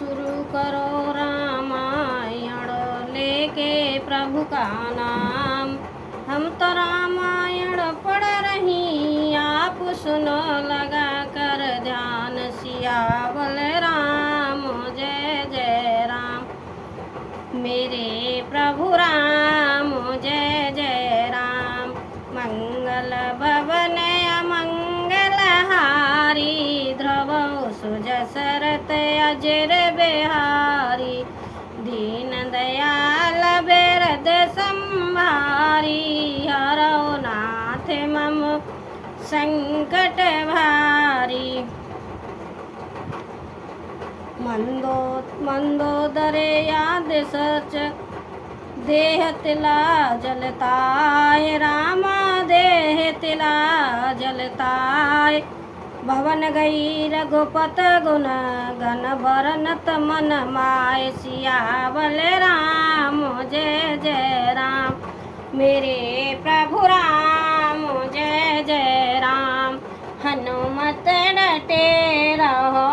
शुरू करो रामायण लेके प्रभु का नाम। हम तो रामायण पढ़ रही, आप सुनो लगा कर ध्यान। सियावल राम जय जय राम, मेरे प्रभु राम जय जय राम। मंगल भवन अमंगल हारी, ध्रुव सुजसरत अजर बिहारी। दीन दयाल बिरद संभारी, हरो नाथ मम संकट भारी। मंदोदरे याद सच, देह तिला जलताय रामा, देह तिला जलताय। भवन गई रघुपत गुण, गण बरनत मन माय। सियावल राम जय जय राम, मेरे प्रभु राम जय जय राम। हनुमत डटे रहो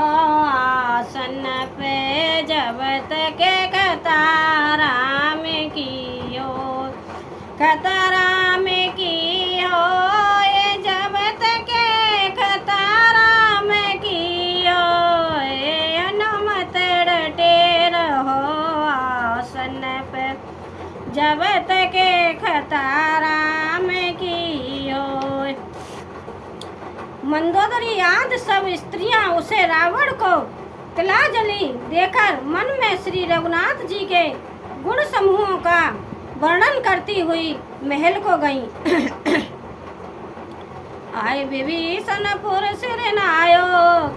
आसन पे, जब तक कतारा में की हो, कतारा में की हो। ये जब तक कतारा में की हो, ये हनुमत डटे रहो आसन पे, जब तक कतारा में की हो। मंदोदरी आदि सब स्त्रियां उसे रावण को तिला जली देकर मन में श्री रघुनाथ जी के गुण समूहों का वर्णन करती हुई महल को गईं। आए विभीषणपुर सिर नायो,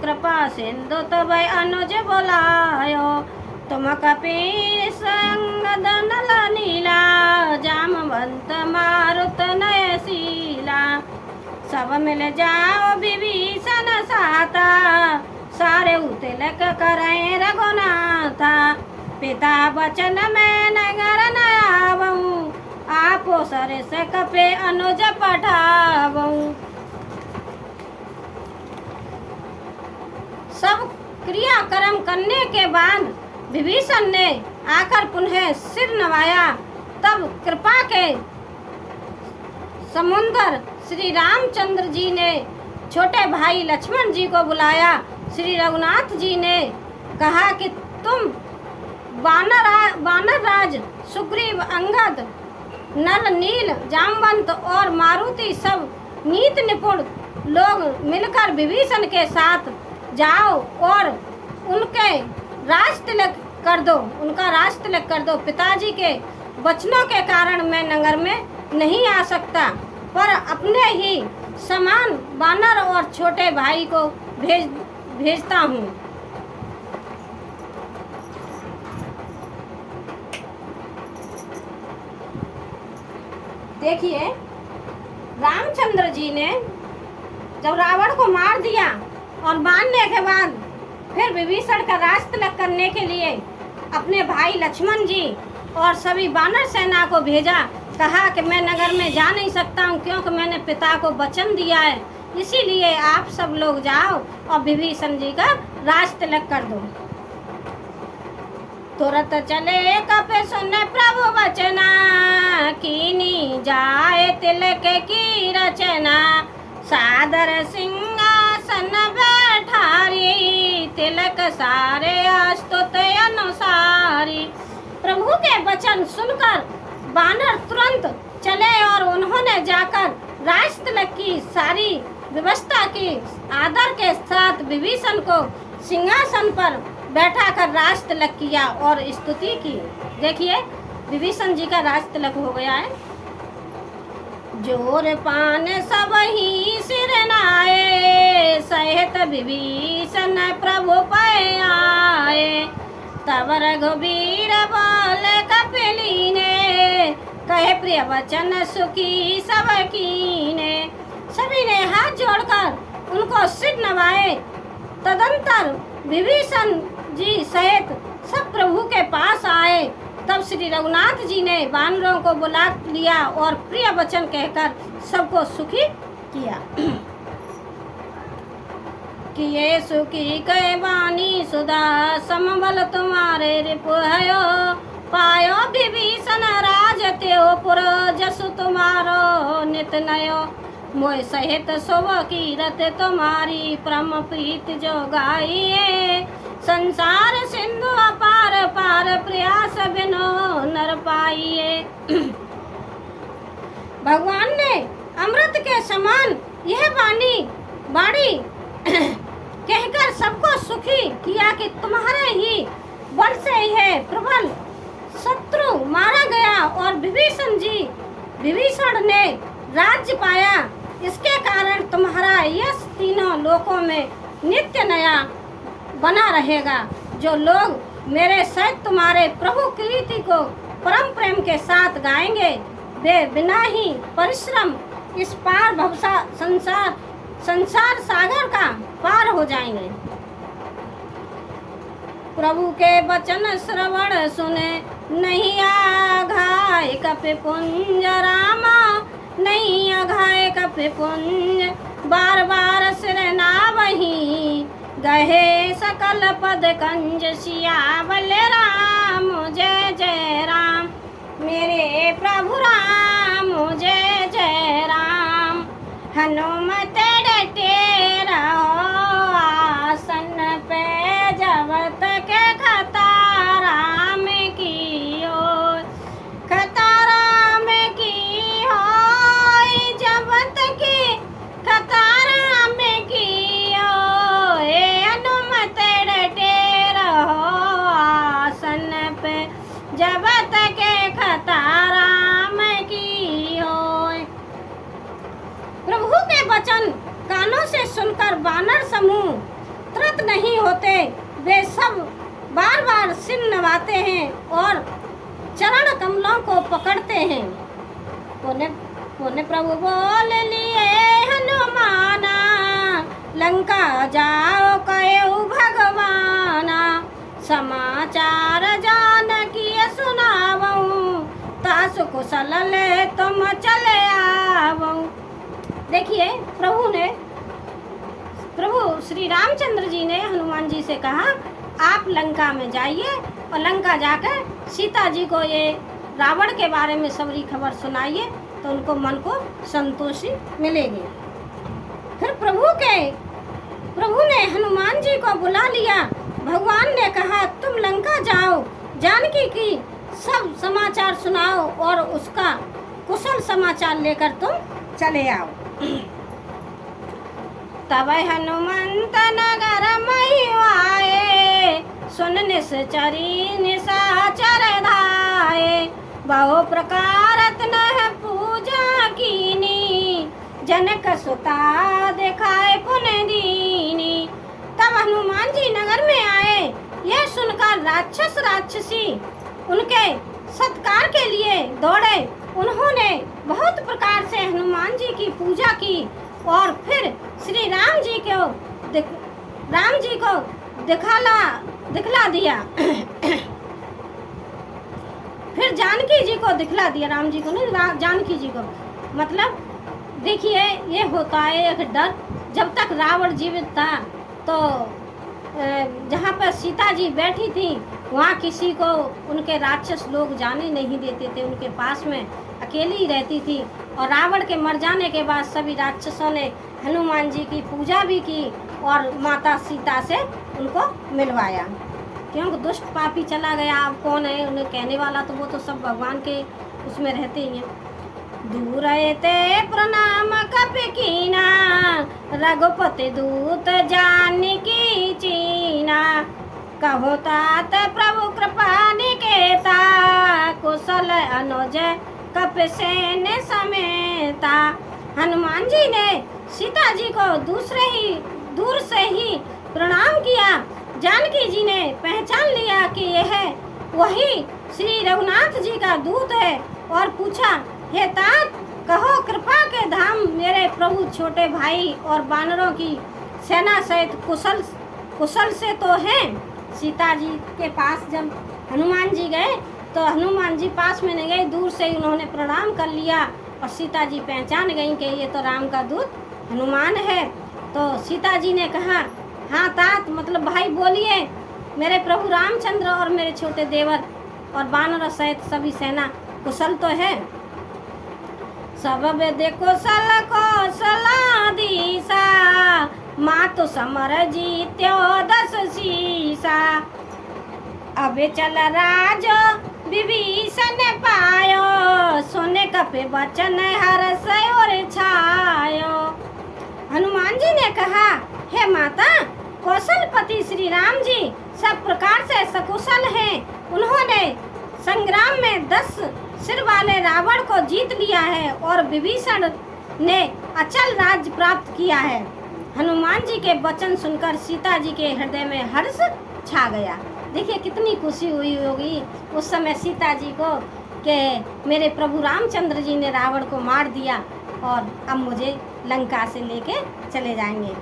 कृपा सिंधु तब अनुज बोलायो। तुम कपी संग दनल नीला, जामवंत मारुत नयशीला। सब मिल जाओ विभीषण साता, सारे तिलक करें रघुनाथा। पिता वचन में नगर न आवऊं, आपो सरस कपे अनुज पठावऊं। सब क्रियाक्रम करने के बाद विभीषण ने आकर पुनः सिर नवाया। तब कृपा के समुंदर श्री रामचंद्र जी ने छोटे भाई लक्ष्मण जी को बुलाया। श्री रघुनाथ जी ने कहा कि तुम वानर राज सुग्रीव, अंगद, नल, नील, जामवंत और मारुति सब नीति निपुण लोग मिलकर विभीषण के साथ जाओ और उनके राज तिलक कर दो, उनका राज तिलक कर दो। पिताजी के वचनों के कारण मैं नगर में नहीं आ सकता, पर अपने ही समान वानर और छोटे भाई को भेजता हूँ। देखिए, रामचंद्र जी ने जब रावण को मार दिया और मारने के बाद फिर विभीषण का राज तिलक करने के लिए अपने भाई लक्ष्मण जी और सभी वानर सेना को भेजा। कहा कि मैं नगर में जा नहीं सकता हूँ, क्योंकि मैंने पिता को वचन दिया है, इसीलिए आप सब लोग जाओ और विभीषण जी का राज तिलक कर दो। तुरंत चले कपि सुन प्रभु वचना, कीनी जाए तिलक की रचना। सादर सिंहासन बैठारी, तिलक सारे अस्तुत अनुसारी। प्रभु के वचन सुनकर वानर तुरंत चले और उन्होंने जाकर राज तिलक की सारी व्यवस्था की। आदर के साथ विभीषण को सिंहासन पर बैठाकर राज तिलक किया और स्तुति की। देखिए, विभीषण जी का राज तिलक हो गया है। जोर पान सब ही सिर नाये, सहित विभीषण प्रभु पै आए। तब रघुबीर बोल कपिलीने, कहे प्रिय वचन सुखी सब कीने। सभी ने हाथ जोड़कर उनको सिर नवाए। तदंतर विभीषण जी सहित सब प्रभु के पास आए। तब श्री रघुनाथ जी ने वानरों को बुला लिया और प्रिय वचन कहकर सबको सुखी किया। किए सुखी कै वाणी सुधा समबल तुम्हारे रिपु हयो पायो विभीषण राज त्यो पुर जसु तुम्हारो नित नयो मोय सहित सोव कीरत तुम्हारी परम प्रीत जो गाइए संसार सिंधु अपार पार प्रयास बिनो नर पाइए। भगवान ने अमृत के समान यह बाणी कहकर सबको सुखी किया कि तुम्हारे ही बल से यह प्रबल शत्रु मारा गया और विभीषण ने राज्य पाया। इसके कारण तुम्हारा यश तीनों लोकों में नित्य नया बना रहेगा। जो लोग मेरे सहित तुम्हारे प्रभु कीर्ति को परम प्रेम के साथ गाएंगे वे बिना ही परिश्रम इस पार भवसा संसार सागर का पार हो जाएंगे। प्रभु के वचन श्रवण सुने नहीं आघाय कपि पुंज रामा नहीं आघाय कपि पुंज बार बार सिर नावही गहे सकल पद कंज सियावल राम जय जय राम मेरे प्रभु राम जय जय राम हनुमत डटे रहो आसन पे जब तक खताराम की हो खताराम की हो जब तक खताराम की हो हनुमत डटे रहो आसन पे जब तक खताराम की हो। प्रभु के वचन कानों से सुनकर वानर समूह तुरंत नहीं होते, वे सब बार बार सिर नवाते हैं और चरण कमलों को पकड़ते हैं। पुण्य प्रभु बोल लिए हनुमाना लंका जाओ कयो भगवाना समाचार जानकी सुनावऊं तासु कुशल ले तुम चले आवऊं। देखिए प्रभु श्री रामचंद्र जी ने हनुमान जी से कहा आप लंका में जाइए और लंका जाकर सीता जी को ये रावण के बारे में सबरी खबर सुनाइए तो उनको मन को संतोषी मिलेगी। फिर प्रभु ने हनुमान जी को बुला लिया। भगवान ने कहा तुम लंका जाओ जानकी की सब समाचार सुनाओ और उसका कुशल समाचार लेकर तुम चले आओ। तब हनुमंत नगर मई आए सुन निश्चरी निशाचर धाये बहु प्रकारत नह पूजा कीनी जनक सुता दिखाए पुण्य दीनी। तब हनुमान जी नगर में आए। यह सुनकर राक्षसी उनके सत्कार के लिए दौड़े। उन्होंने बहुत प्रकार से हनुमान जी की पूजा की और फिर श्री राम जी को दिखला दिया। फिर जानकी जी को दिखला दिया, राम जी को नहीं जानकी जी को। मतलब देखिए ये होता है एक डर। जब तक रावण जीवित था तो जहाँ पर सीता जी बैठी थी वहाँ किसी को उनके राक्षस लोग जाने नहीं देते थे, उनके पास में अकेली ही रहती थी। और रावण के मर जाने के बाद सभी राक्षसों ने हनुमान जी की पूजा भी की और माता सीता से उनको मिलवाया। क्योंकि दुष्ट पापी चला गया, अब कौन है उन्हें कहने वाला, तो वो तो सब भगवान के उसमें रहते ही हैं। दूर ते प्रणाम कपि कीना रघुपति दूत जानकी चीना कहो तात प्रभु कृपा निकेता कुशल अनुज कपि सेन समेता। हनुमान जी ने सीता जी को दूर से ही प्रणाम किया। जानकी जी ने पहचान लिया कि यह वही श्री रघुनाथ जी का दूत है और पूछा, हे तात कहो कृपा के धाम मेरे प्रभु छोटे भाई और वानरों की सेना सहित कुशल से तो हैं। सीता जी के पास जब हनुमान जी गए तो हनुमान जी पास में नहीं गए, दूर से ही उन्होंने प्रणाम कर लिया और सीता जी पहचान गई कि ये तो राम का दूत हनुमान है। तो सीता जी ने कहा, हाँ तात मतलब भाई बोलिए मेरे प्रभु रामचंद्र और मेरे छोटे देवर और बानर सहित सभी सेना कुशल तो है। सब वेद कुशल कौशलाधीशा, मातु समर जीत्यो 10 शीशा। अबे चल राज विभीषण पायो, सोने कपे वचन हर्ष और छायो। हनुमान जी ने कहा, हे माता, कौशलपति श्री राम जी सब प्रकार से सकुशल हैं। उन्होंने संग्राम में 10 सिर वाले रावण को जीत लिया है और विभीषण ने अचल राज्य प्राप्त किया है। हनुमान जी के वचन सुनकर सीता जी के हृदय में हर्ष छा गया। देखिए कितनी खुशी हुई होगी उस समय सीता जी को कि मेरे प्रभु रामचंद्र जी ने रावण को मार दिया और अब मुझे लंका से लेके चले जाएंगे।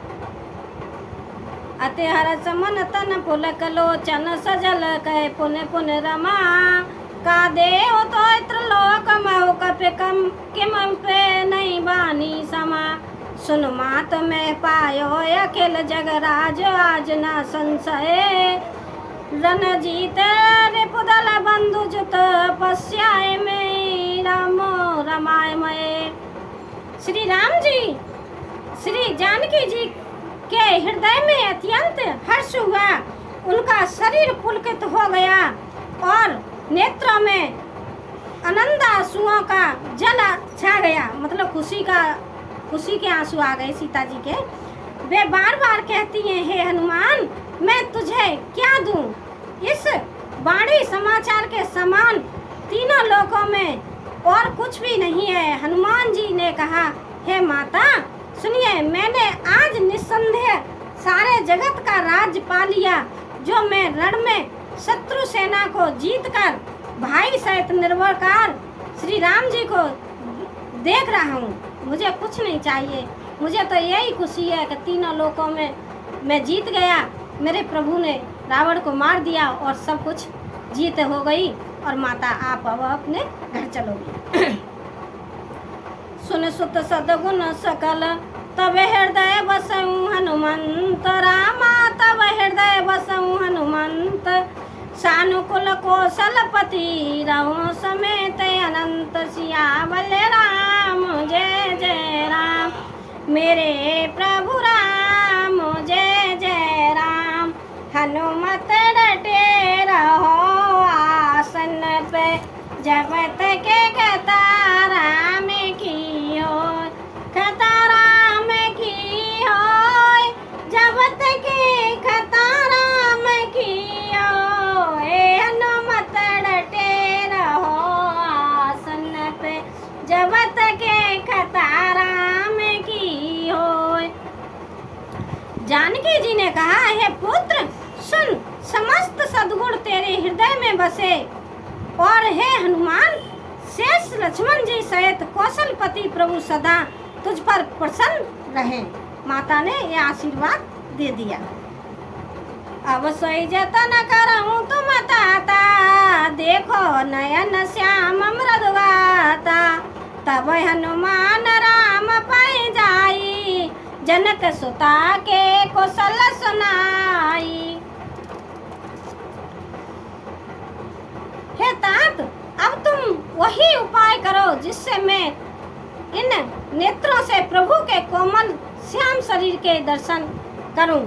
अति हर्ष मन तन पुलक लोचन सजल कहे पुन पुन रमा, का देव तो त्रिलोक महु कपि कम किम पे नहीं बानी समा। सुन मात में पायो अखिल जग राज आज न संशय, रणजीत रिपुदल बंधु जुत पश्याय में राम रमाय मय। श्री राम जी श्री जानकी जी के हृदय में अत्यंत हर्ष हुआ। उनका शरीर पुलकित हो गया और नेत्रों में आनंद आंसुओं का जल छा गया। मतलब खुशी के आंसू आ गए सीता जी के। वे बार बार कहती हैं, हे हनुमान, मैं तुझे क्या दूं? इस बाणी समाचार के समान तीनों लोकों में और कुछ भी नहीं है। हनुमान जी ने कहा, हे माता सुनिए, मैंने आज निस्संदेह सारे जगत का राज पा लिया। जो मैं रण में शत्रु सेना को जीतकर भाई सहित निर्भरकार श्री राम जी को देख रहा हूँ। मुझे कुछ नहीं चाहिए। मुझे तो यही खुशी है कि तीनों लोकों में मैं जीत गया। मेरे प्रभु ने रावण को मार दिया और सब कुछ जीत हो गई। और माता आप अब अपने घर चलोगी। सुन सुत सदगुण सकल तब हृदय बसऊं हनुमंत, रामा तब हृदय बसऊं हनुमंत। सानुकूल कौशलपति रहो समेत अनंत, सियावल राम जय जय राम। मेरे प्रभु राम जय जय राम। हनुमत डटे रहो आसन पे, जब तक कतारा में की हो, कतारा में की हो, जब तक कतारा में की हो। ए हनुमत डटे रहो आसन पे, जब तक कतारा में की हो। जानकी जी ने कहा, हे पुत्र सुन, समस्त सद्गुण तेरे हृदय में बसे और हे हनुमान, शेष लक्ष्मण जी सहित कौशलपति प्रभु सदा तुझ पर प्रसन्न रहे। माता ने यह आशीर्वाद दे दिया। अब सोई जतन करऊं तुम ताता, देखो नयन श्याम मृदुगाता। तब हनुमान राम पाई जाई, जनक सुता के कौशल सुनाई। हे तात, अब तुम वही उपाय करो जिससे मैं इन नेत्रों से प्रभु के कोमल श्याम शरीर के दर्शन करूं।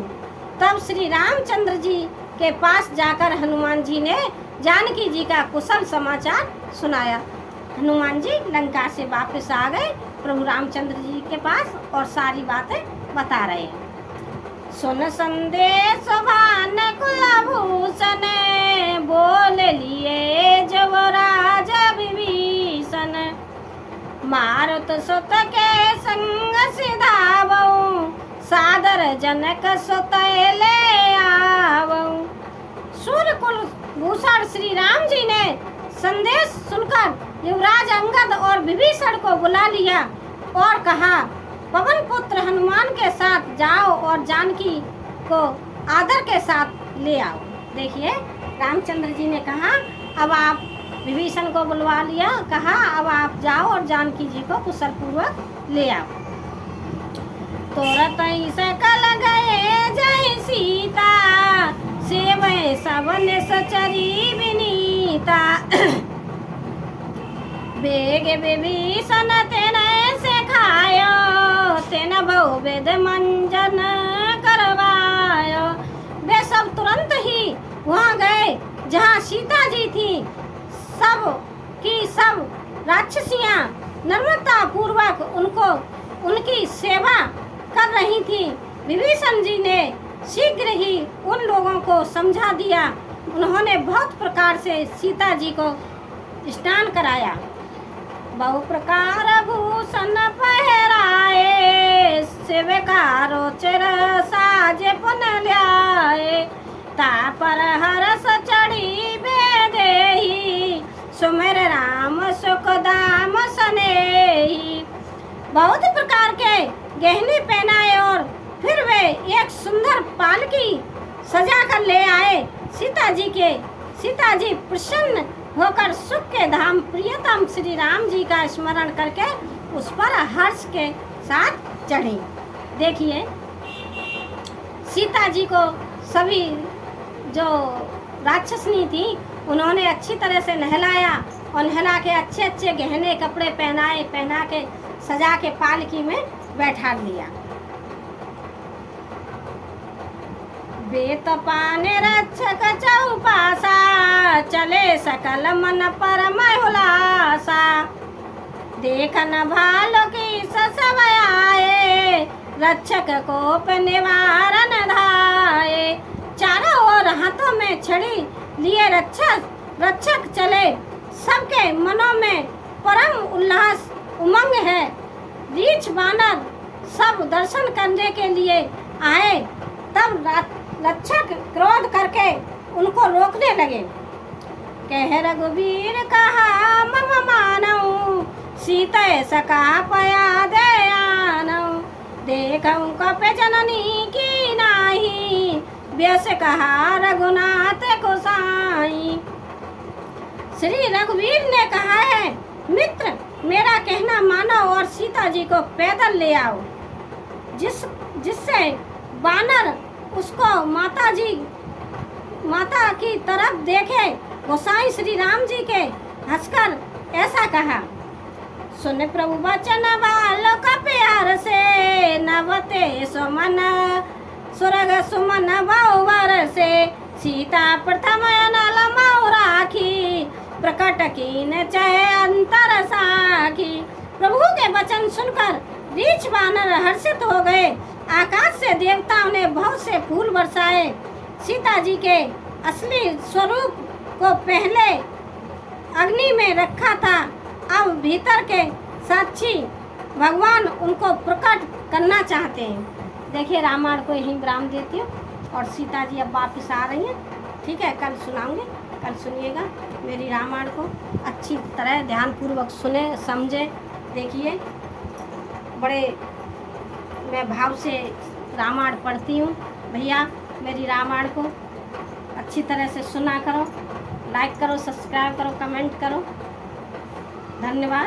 तब श्री रामचंद्र जी के पास जाकर हनुमान जी ने जानकी जी का कुशल समाचार सुनाया। हनुमान जी लंका से वापस आ गए प्रभु रामचंद्र जी के पास और सारी बातें बता रहे हैं। सुन संदेश भान कुलभूषण, बोल लिए जब राजा विभीषण। मारुत सुत के संग सिधावऊं, सादर जनक सुत ले आवऊं। सूर्य कुल भूषण श्री राम जी ने संदेश सुनकर युवराज अंगद और विभीषण को बुला लिया और कहा, पवन पुत्र हनुमान के साथ जाओ और जानकी को आदर के साथ ले आओ। देखिए रामचंद्र जी ने कहा, अब आप विभीषण को बुलवा लिया, कहा अब आप जाओ और जानकी जी को कुशल पूर्वक ले आओ। तुरंत ही सकल गए जय सीता, सेवै सबने सचरी विनीता बेग विभीषण तेने से खायो तेन बहु वेद मंजन करवायो। वे सब तुरंत ही वहाँ गए जहाँ सीता जी थी। सब की सब राक्षसियाँ नम्रता पूर्वक उनकी सेवा कर रही थी। विभीषण जी ने शीघ्र ही उन लोगों को समझा दिया। उन्होंने बहुत प्रकार से सीता जी को स्नान कराया। बहु प्रकार भूषण पहराए सेवकारो चिर साजे पुन ल्याए। तापर हरस चढ़ी बेदेही सुमिर राम सुख दाम सनेही। बहुत प्रकार के गहने पहनाए और फिर वे एक सुंदर पालकी सजा कर ले आए। सीता जी प्रसन्न होकर सुख के धाम प्रियतम श्री राम जी का स्मरण करके उस पर हर्ष के साथ चढ़ी। देखिए सीता जी को सभी जो राक्षसनी थी उन्होंने अच्छी तरह से नहलाया और नहला के अच्छे अच्छे गहने कपड़े पहना के सजा के पालकी में बैठा लिया। बेतपाने रक्षक चौपासा चले सकल मन पर महिलासा। देखन भालो की सब आए रक्षक कोप निवारण धाये। चारों ओर हाथों में छड़ी लिए रक्षक चले। सबके मनों में परम उल्लास उमंग है। रीछ बानर सब दर्शन करने के लिए आए। तब रक्षक क्रोध करके उनको रोकने लगे। कह रघुवीर कहा मम मानऊ सीता सका पया दयानऊ। देखऊं कपे जननी की नाही व्यस कहा रघुनाथ को साई। श्री रघुवीर ने कहा है मित्र मेरा कहना मानो और सीता जी को पैदल ले आओ। जिससे बानर उसको माता की तरफ देखे। गोसाई श्री राम जी के हंसकर ऐसा कहा सुन प्रभु वचन वालों का प्यार से नवते सुमन सुरग सुमन बहुवर से। सीता प्रथम नल मऊ राखी प्रकट कीन चहे अंतर साखी। प्रभु के वचन सुनकर रीछ बानर हर्षित हो गए। आकाश से देवताओं ने बहुत से फूल बरसाए। सीता जी के असली स्वरूप को पहले अग्नि में रखा था, अब भीतर के साक्षी भगवान उनको प्रकट करना चाहते हैं। देखिए रामायण को यहीं विराम देती हूँ और सीता जी अब वापिस आ रही हैं। ठीक है, कल सुनाऊंगे, कल सुनिएगा मेरी रामायण को अच्छी तरह ध्यानपूर्वक सुने समझे। देखिए बड़े मैं भाव से रामायण पढ़ती हूँ। भैया मेरी रामायण को अच्छी तरह से सुना करो, लाइक करो, सब्सक्राइब करो, कमेंट करो। धन्यवाद।